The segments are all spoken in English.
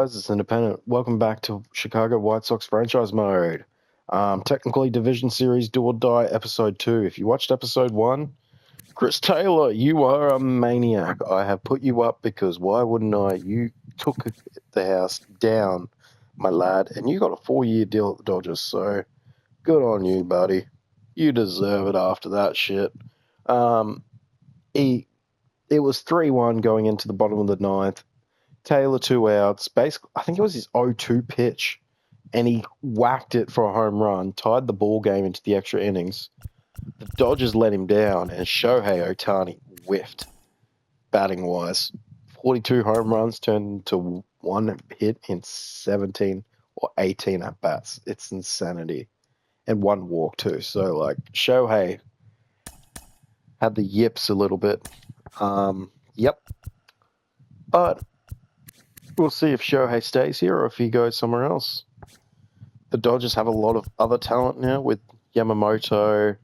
Guys, it's Independent. Welcome back to Chicago White Sox franchise mode. Technically, Division Series Do or Die Episode 2. If you watched Episode 1, Chris Taylor, you are a maniac. I have put you up because why wouldn't I? You took the house down, my lad, and you got a 4-year deal at the Dodgers, so good on you, buddy. You deserve it after that shit. Um, he, it was 3-1 going into the bottom of the ninth. Taylor 2 outs. Basically, I think it was his 0-2 pitch, and he whacked it for a home run, tied the ball game into the extra innings. The Dodgers let him down, and Shohei Ohtani whiffed, batting wise. 42 home runs turned into one hit in 17 or 18 at bats. It's insanity. And one walk, too. So, Shohei had the yips a little bit. Yep. But we'll see if Shohei stays here or if he goes somewhere else. The Dodgers have a lot of other talent now with Yamamoto,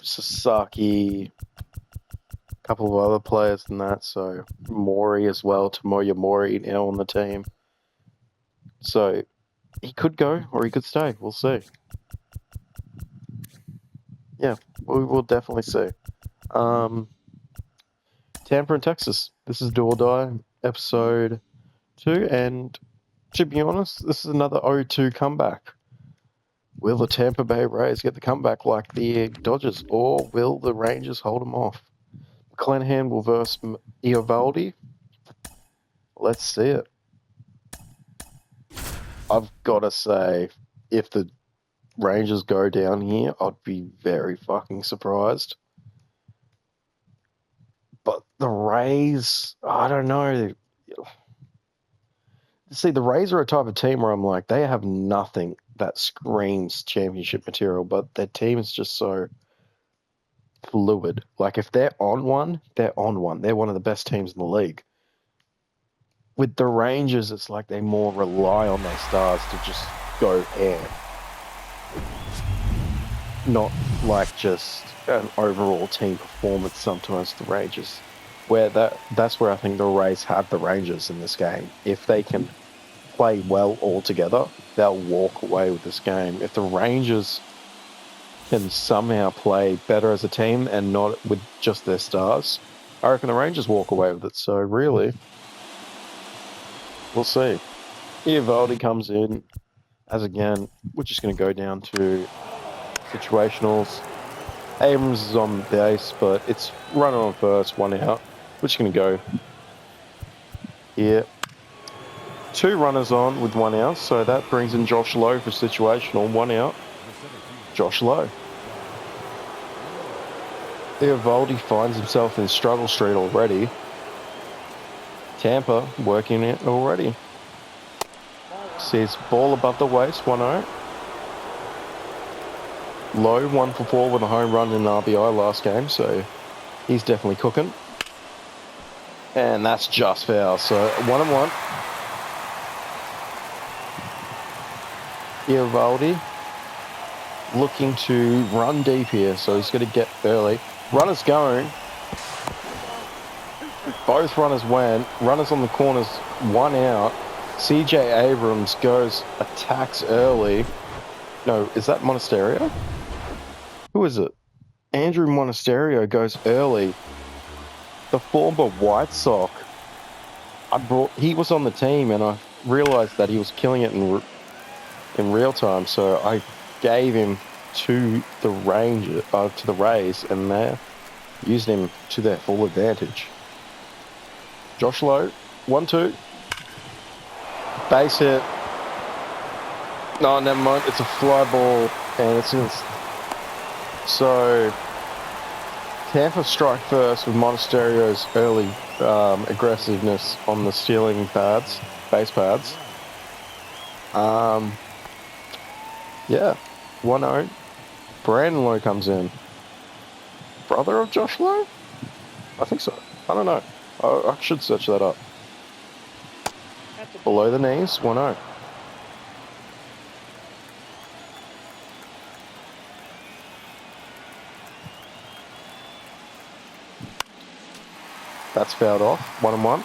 Sasaki, a couple of other players than that. So Mori as well, Tomoya Mori now on the team. So he could go or he could stay. We'll see. Yeah, we will definitely see. Tampa and Texas. This is Do or Die, episode 2, and to be honest, this is another 0-2 comeback. Will the Tampa Bay Rays get the comeback like the Dodgers, or will the Rangers hold them off? McClanahan will verse Eovaldi. Let's see it. I've got to say, if the Rangers go down here, I'd be very fucking surprised. But the Rays, I don't know. See, the Rays are a type of team where I'm like, they have nothing that screams championship material, but their team is just so fluid. Like, if they're on one, they're on one. They're one of the best teams in the league. With the Rangers, it's like they more rely on their stars to just go ham. Not like just an overall team performance sometimes, the Rangers. Where that's where I think the Rays have the Rangers in this game. If they can play well all together, they'll walk away with this game. If the Rangers can somehow play better as a team and not with just their stars, I reckon the Rangers walk away with it. So really, we'll see. Eovaldi comes in as again. We're just going to go down to situationals. Abrams is on base, but it's runner on first, 1 out. We're just going to go here. 2 runners on with 1 out, so that brings in Josh Lowe for situational. 1 out. Josh Lowe. Eovaldi finds himself in struggle street already. Tampa working it already. Sees ball above the waist, 1-0. Lowe 1 for 4 with a home run and an RBI last game, so he's definitely cooking. And that's just foul, so 1-1. Eovaldi looking to run deep here, so he's going to get early. Runners going. Both runners went. Runners on the corners, 1 out. CJ Abrams goes, attacks early. No, is that Monasterio? Who is it? Andrew Monasterio goes early. The former White Sox. He was on the team, and I realized that he was killing it in real time, so I gave him to the Rays, and they used him to their full advantage. Josh Lowe, 1-2. Base hit. No, never mind. It's a fly ball, and it's in. So Tampa strike first with Monasterio's early aggressiveness on the stealing base pads. Yeah, 1-0. Brandon Lowe comes in. Brother of Josh Lowe? I think so. I don't know. I should search that up. Below the knees, 1-0. That's fouled off. 1-1.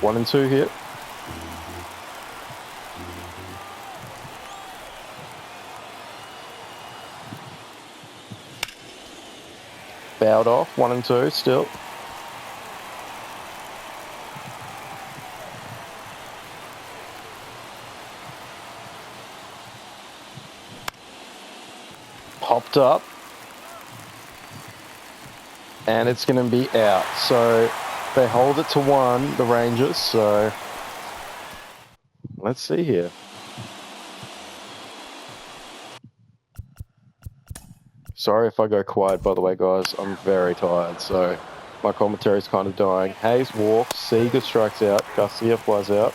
1-2 hit. Fouled off. 1-2 still. Popped up. And it's going to be out. So they hold it to 1, the Rangers. So let's see here. Sorry if I go quiet, by the way, guys. I'm very tired, so my commentary's kind of dying. Hayes walks. Seager strikes out. Garcia flies out.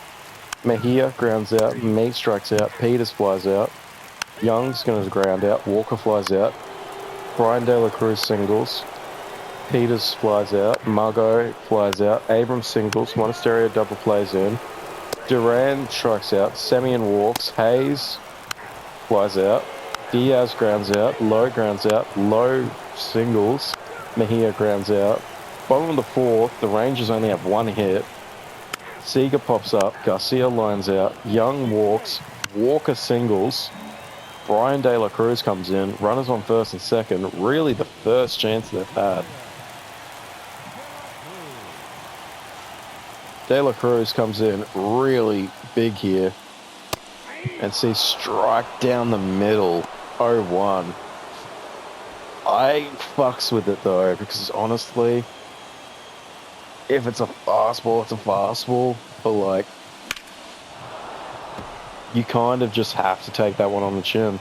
Mejia grounds out. Meade strikes out. Peters flies out. Young's going to ground out. Walker flies out. Brian De La Cruz singles. Peters flies out. Margot flies out. Abrams singles. Monasterio double plays in. Duran strikes out. Semyon walks. Hayes flies out. Diaz grounds out. Lowe grounds out. Lowe singles. Mejia grounds out. Bottom of the 4th, the Rangers only have 1 hit. Seager pops up. Garcia lines out. Young walks. Walker singles. Brian De La Cruz comes in. Runners on first and second. Really the first chance they've had. De La Cruz comes in really big here. And sees strike down the middle. 0-1. I fucks with it though, because honestly, if it's a fastball, it's a fastball. But like, you kind of just have to take that one on the chin.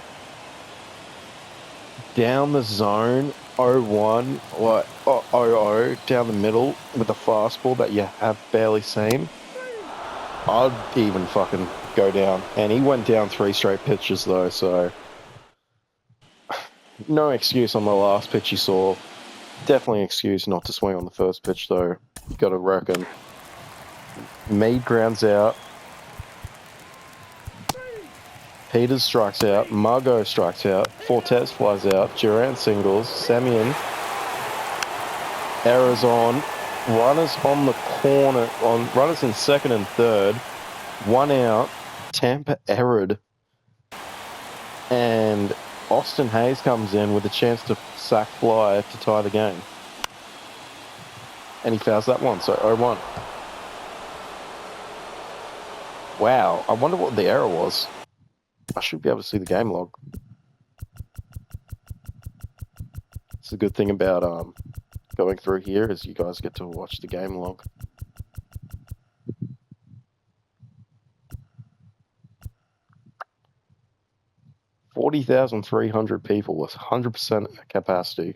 Down the zone, 0-1, what, 0-0, down the middle with a fastball that you have barely seen. I'd even fucking go down. And he went down 3 straight pitches though, so no excuse on the last pitch he saw. Definitely excuse not to swing on the first pitch though. You gotta reckon. Meade grounds out. Peters strikes out. Margot strikes out. Fortes flies out. Durant singles. Semyon errors on. Runners on the corner. Runners in second and third. 1 out. Tampa errored. And Austin Hayes comes in with a chance to sack fly to tie the game. And he fouls that one, so 0-1. Wow, I wonder what the error was. I should be able to see the game log. It's the good thing about going through here is you guys get to watch the game log. $40,300 people with 100% capacity.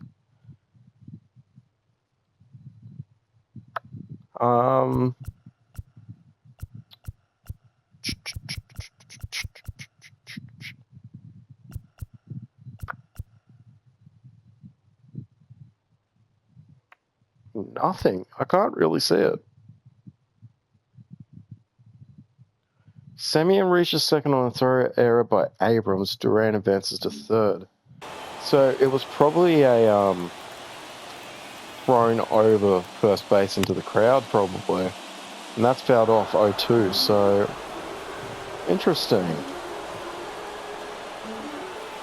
Nothing. I can't really see it. Semyon reaches second on a throw error by Abrams. Duran advances to third. So it was probably a thrown over first base into the crowd, probably. And that's fouled off 0-2. So interesting.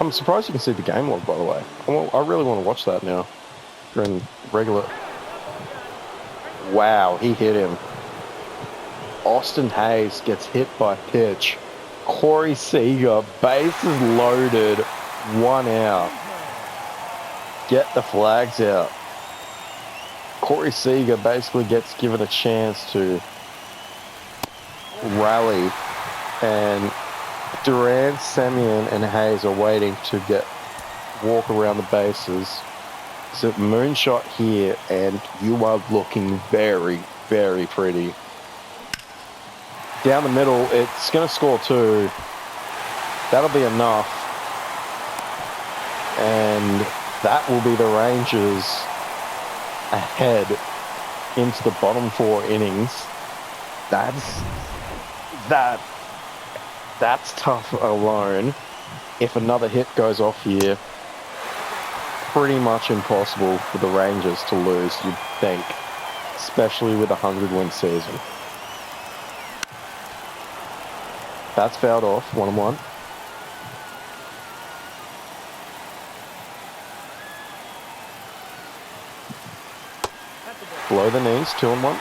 I'm surprised you can see the game log, by the way. I really want to watch that now. During regular. Wow, he hit him. Austin Hayes gets hit by pitch. Corey Seager, bases loaded, 1 out. Get the flags out. Corey Seager basically gets given a chance to rally, and Duran, Semyon, and Hayes are waiting to walk around the bases. So moonshot here, and you are looking very, very pretty. Down the middle, it's going to score 2. That'll be enough. And that will be the Rangers ahead into the bottom 4 innings. That's tough alone. If another hit goes off here, pretty much impossible for the Rangers to lose, you'd think. Especially with a 100-win season. That's fouled off. 1-1. Below the knees. 2-1.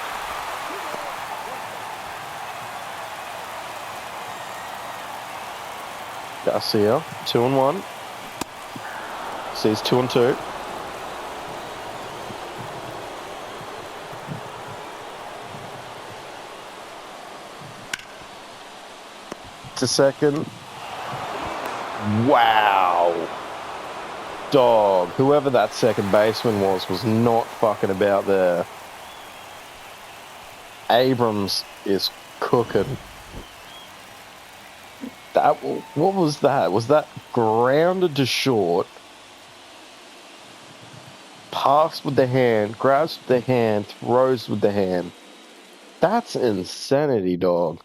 Garcia. 2-1. Sees 2-2. To second. Wow. Dog. Whoever that second baseman was not fucking about there. Abrams is cooking. What was that? Was that grounded to short? Parks with the hand, grabs with the hand, throws with the hand. That's insanity, dog.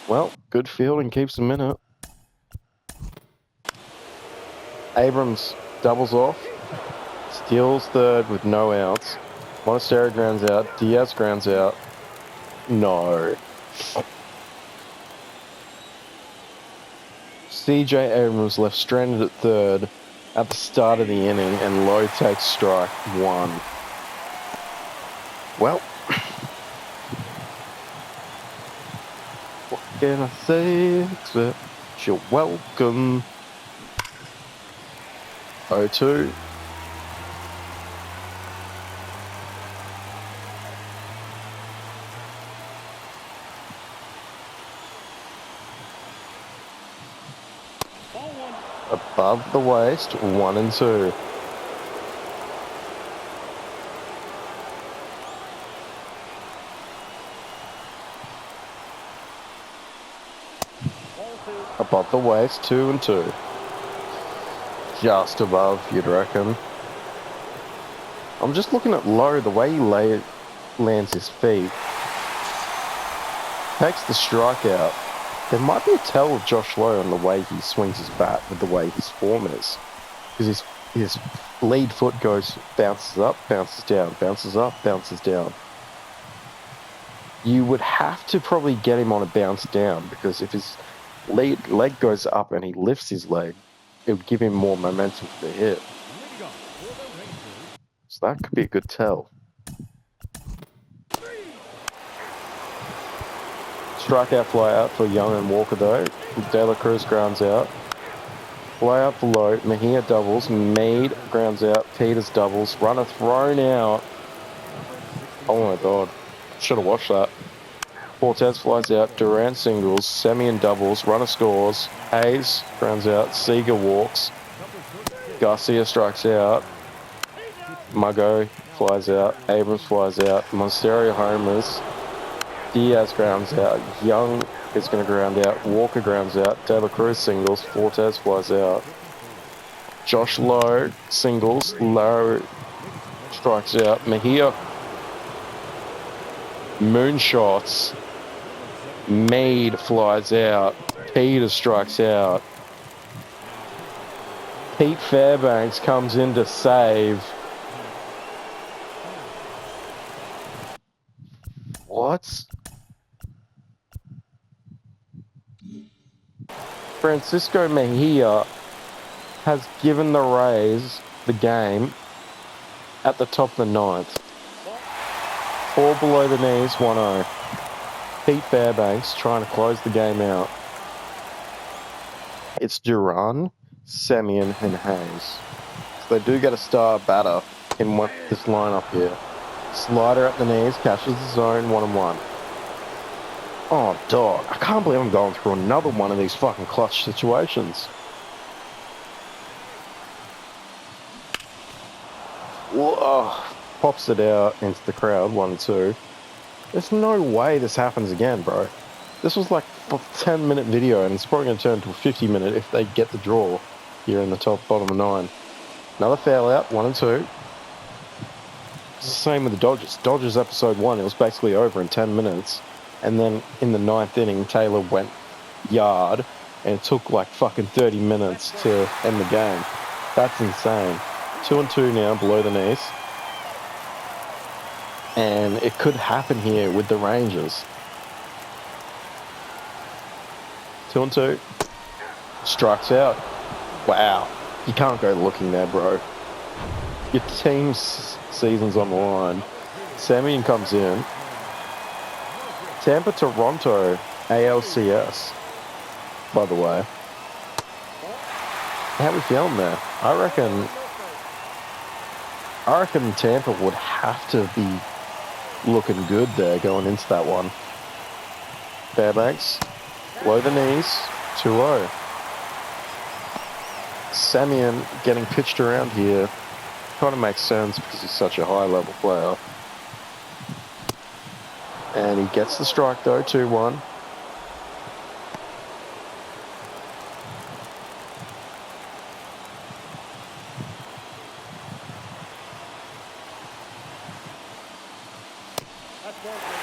Well, good fielding keeps him in it. Abrams doubles off, steals third with no outs. Monasterio grounds out, Diaz grounds out. No. CJ Abrams left stranded at third at the start of the inning, and Lowe takes strike 1. Well, what can I say except you're welcome. 0-2. Above the waist, 1-2. Above the waist, 2-2. Just above, you'd reckon. I'm just looking at Lowe, the way he lands his feet. Takes the strikeout. There might be a tell with Josh Lowe on the way he swings his bat with the way his form is. Because his lead foot bounces up, bounces down, bounces up, bounces down. You would have to probably get him on a bounce down, because if his leg goes up and he lifts his leg, it would give him more momentum for the hit. So that could be a good tell. Strikeout, fly out for Young and Walker though. De La Cruz grounds out. Fly out for Lowe. Mejia doubles. Meade grounds out. Peters doubles. Runner thrown out. Oh my god. Should have watched that. Cortez flies out. Durant singles. Semien doubles. Runner scores. Hayes grounds out. Seager walks. Garcia strikes out. Muggo flies out. Abrams flies out. Monasterio homers. Diaz grounds out. Young is going to ground out. Walker grounds out. De La Cruz singles. Fortes flies out. Josh Lowe singles. Lowe strikes out. Mejia moonshots. Meade flies out. Peter strikes out. Pete Fairbanks comes in to save. What? Francisco Mejia has given the Rays the game at the top of the ninth. 4 below the knees, 1-0. Pete Fairbanks trying to close the game out. It's Duran, Semien, and Hayes. So they do get a star batter in this lineup here. Slider at the knees, catches the zone, 1-1. Oh, dog. I can't believe I'm going through another one of these fucking clutch situations. Whoa. Pops it out into the crowd, 1-2. There's no way this happens again, bro. This was like a 10-minute video, and it's probably going to turn to a 50-minute if they get the draw here in the bottom of 9. Another foul out, 1-2. It's the same with the Dodgers. Dodgers episode 1, it was basically over in 10 minutes. And then in the 9th inning, Taylor went yard, and it took like fucking 30 minutes to end the game. That's insane. 2-2 now, below the knees. And it could happen here with the Rangers. 2-2. Strikes out. Wow. You can't go looking there, bro. Your team's season's on the line. Semien comes in. Tampa, Toronto, ALCS, by the way. How we feeling there? I reckon Tampa would have to be looking good there going into that one. Fairbanks, low the knees, 2-0. Semien getting pitched around here kind of makes sense because he's such a high-level player. And he gets the strike, though, 2-1.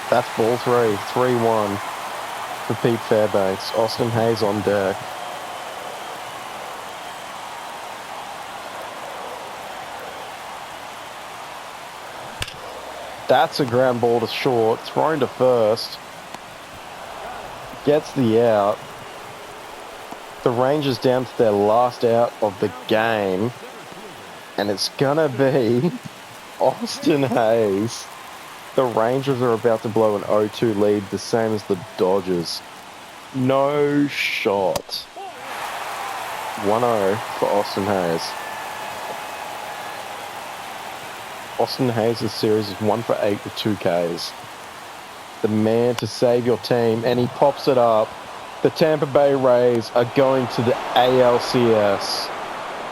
That's ball 3, 3-1 for Pete Fairbanks. Austin Hayes on deck. That's a ground ball to short, thrown to first. Gets the out. The Rangers down to their last out of the game. And it's gonna be Austin Hayes. The Rangers are about to blow an 0-2 lead, the same as the Dodgers. No shot. 1-0 for Austin Hayes. Austin Hayes' series is 1 for 8 with 2 Ks. The man to save your team, and he pops it up. The Tampa Bay Rays are going to the ALCS.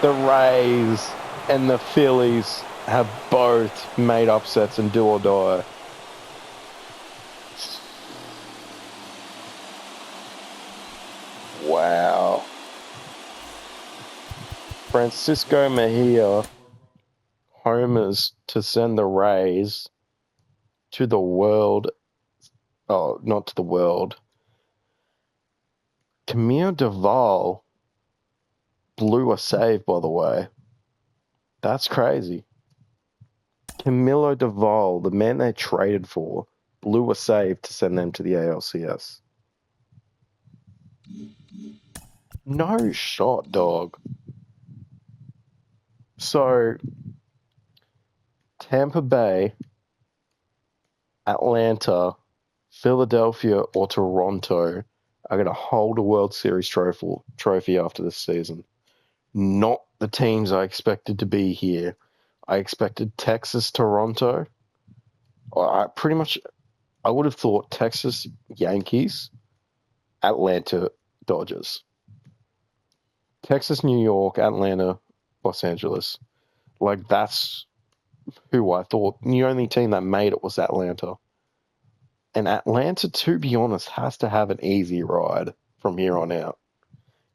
The Rays and the Phillies have both made upsets in do or die. Wow. Francisco Mejia homers to send the Rays to the world. Oh, not to the world. Camille Duvall blew a save, by the way. That's crazy. Camilo Duvall, the man they traded for, blew a save to send them to the ALCS. No shot, dog. So, Tampa Bay, Atlanta, Philadelphia, or Toronto are going to hold a World Series trophy after this season. Not the teams I expected to be here. I expected Texas, Toronto. I would have thought Texas, Yankees, Atlanta, Dodgers. Texas, New York, Atlanta, Los Angeles. Like, that's who I thought. The only team that made it was Atlanta. And Atlanta, to be honest, has to have an easy ride from here on out.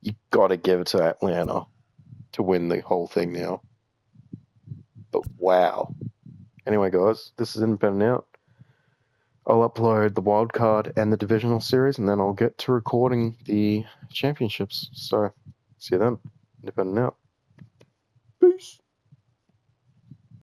You got to give it to Atlanta to win the whole thing now. But wow. Anyway, guys, this is Independent Out. I'll upload the wild card and the divisional series, and then I'll get to recording the championships. So, see you then. Independent Out.